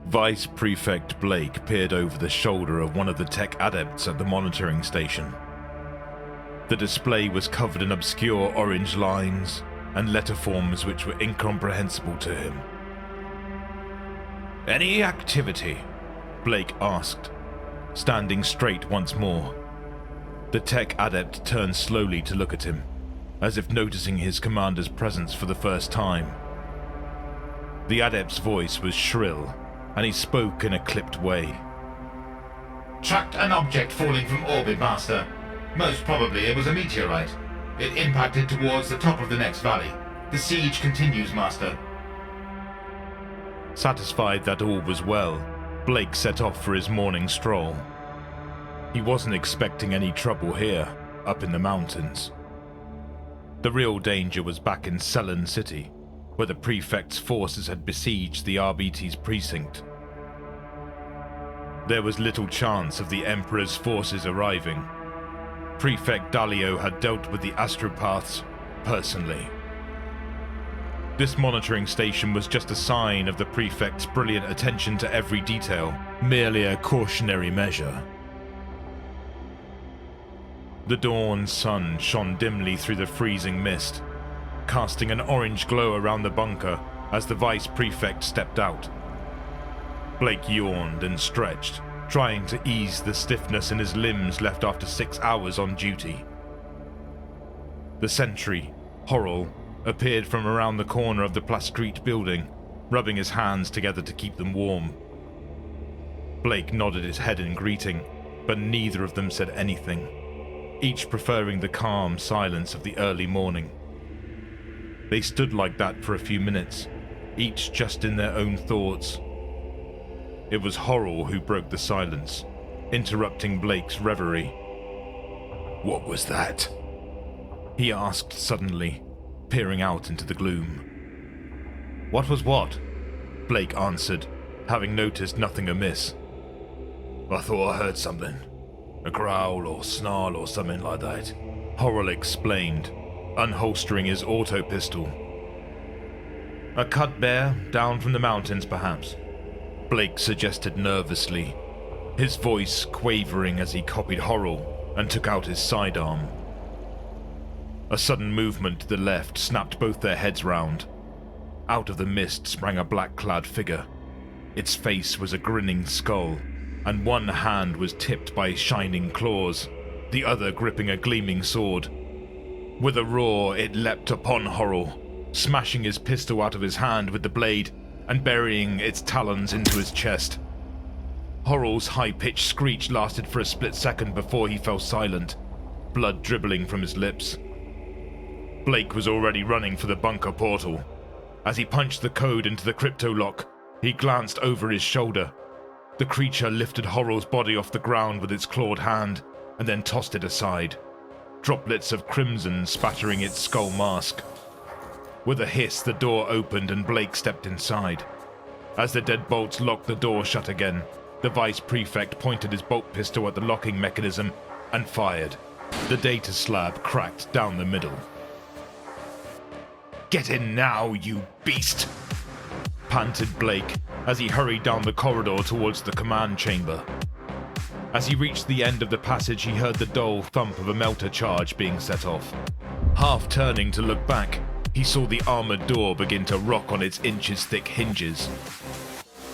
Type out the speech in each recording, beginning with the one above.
Vice Prefect Blake peered over the shoulder of one of the tech adepts at the monitoring station. The display was covered in obscure orange lines and letter forms which were incomprehensible to him. "Any activity?" Blake asked, standing straight once more. The tech adept turned slowly to look at him, as if noticing his commander's presence for the first time. The adept's voice was shrill, and he spoke in a clipped way. "Tracked an object falling from orbit, Master. Most probably it was a meteorite. It impacted towards the top of the next valley. The siege continues, Master." Satisfied that all was well, Blake set off for his morning stroll. He wasn't expecting any trouble here, up in the mountains. The real danger was back in Селен City, where the prefect's forces had besieged the Arbites precinct. There was little chance of the Emperor's forces arriving. Prefect Dallio had dealt with the astropaths personally. This monitoring station was just a sign of the prefect's brilliant attention to every detail, merely a cautionary measure. The dawn sun shone dimly through the freezing mist, casting an orange glow around the bunker as the vice prefect stepped out. Blake yawned and stretched, trying to ease the stiffness in his limbs left after 6 hours on duty. The sentry, Horrell, appeared from around the corner of the Plastrete building, rubbing his hands together to keep them warm. Blake nodded his head in greeting, but neither of them said anything, each preferring the calm silence of the early morning. They stood like that for a few minutes, each just in their own thoughts. It was Horrell who broke the silence, interrupting Blake's reverie. "What was that?" he asked suddenly, peering out into the gloom. "What was what?" Blake answered, having noticed nothing amiss. "I thought I heard something. A growl or snarl or something like that," Horrell explained, unholstering his auto pistol. "A cut bear down from the mountains, perhaps?" Blake suggested nervously, his voice quavering as he copied Horrell and took out his sidearm. A sudden movement to the left snapped both their heads round. Out of the mist sprang a black-clad figure. Its face was a grinning skull, and one hand was tipped by shining claws, the other gripping a gleaming sword. With a roar, it leapt upon Horrell, smashing his pistol out of his hand with the blade and burying its talons into his chest. Horrell's high-pitched screech lasted for a split second before he fell silent, blood dribbling from his lips. Blake was already running for the bunker portal. As he punched the code into the crypto lock, he glanced over his shoulder. The creature lifted Horrell's body off the ground with its clawed hand, and then tossed it aside, droplets of crimson spattering its skull mask. With a hiss, the door opened and Blake stepped inside. As the deadbolts locked the door shut again, the vice prefect pointed his bolt pistol at the locking mechanism and fired. The data slab cracked down the middle. "Get in now, you beast!" panted Blake as he hurried down the corridor towards the command chamber. As he reached the end of the passage, he heard the dull thump of a melter charge being set off. Half turning to look back, he saw the armored door begin to rock on its inches-thick hinges.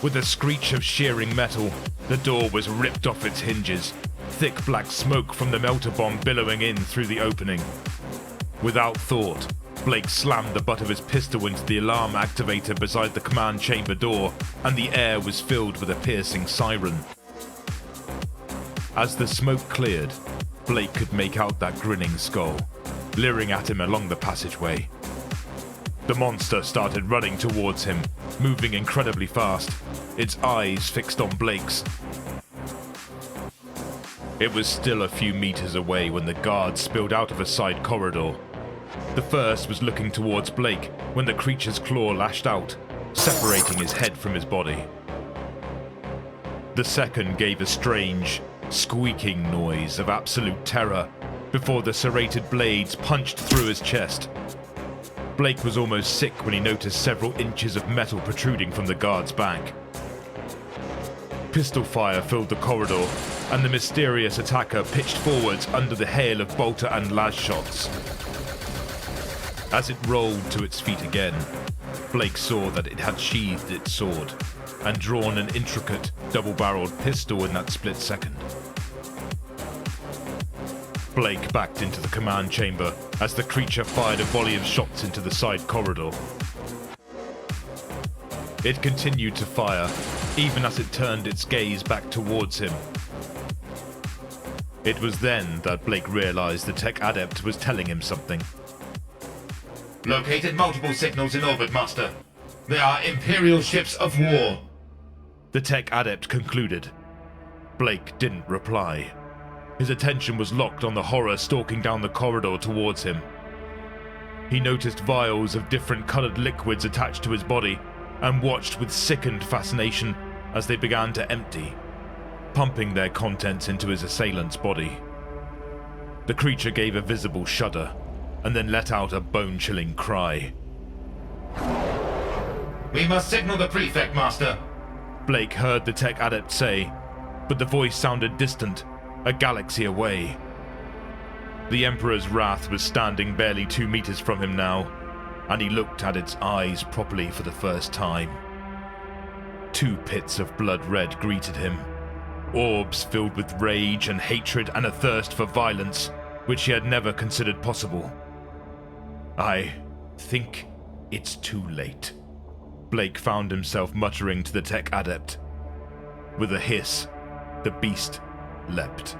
With a screech of shearing metal, the door was ripped off its hinges, thick black smoke from the melter bomb billowing in through the opening. Without thought, Blake slammed the butt of his pistol into the alarm activator beside the command chamber door, and the air was filled with a piercing siren. As the smoke cleared, Blake could make out that grinning skull, leering at him along the passageway. The monster started running towards him, moving incredibly fast, its eyes fixed on Blake's. It was still a few meters away when the guards spilled out of a side corridor. The first was looking towards Blake when the creature's claw lashed out, separating his head from his body. The second gave a strange, squeaking noise of absolute terror before the serrated blades punched through his chest. Blake was almost sick when he noticed several inches of metal protruding from the guard's back. Pistol fire filled the corridor, and the mysterious attacker pitched forwards under the hail of bolter and las shots. As it rolled to its feet again, Blake saw that it had sheathed its sword and drawn an intricate, double-barreled pistol in that split second. Blake backed into the command chamber as the creature fired a volley of shots into the side corridor. It continued to fire, even as it turned its gaze back towards him. It was then that Blake realized the tech adept was telling him something. Located multiple signals in orbit, Master. They are Imperial ships of war. The tech adept concluded. Blake didn't reply. His attention was locked on the horror stalking down the corridor towards him. He noticed vials of different colored liquids attached to his body and watched with sickened fascination as they began to empty, pumping their contents into his assailant's body. The creature gave a visible shudder and then let out a bone-chilling cry. We must signal the Prefect, Master. Blake heard the tech adept say, but the voice sounded distant, a galaxy away. The Emperor's wrath was standing barely 2 meters from him now, and he looked at its eyes properly for the first time. 2 pits of blood red greeted him, orbs filled with rage and hatred and a thirst for violence, which he had never considered possible. I think it's too late, Blake found himself muttering to the tech adept. With a hiss, the beast leapt.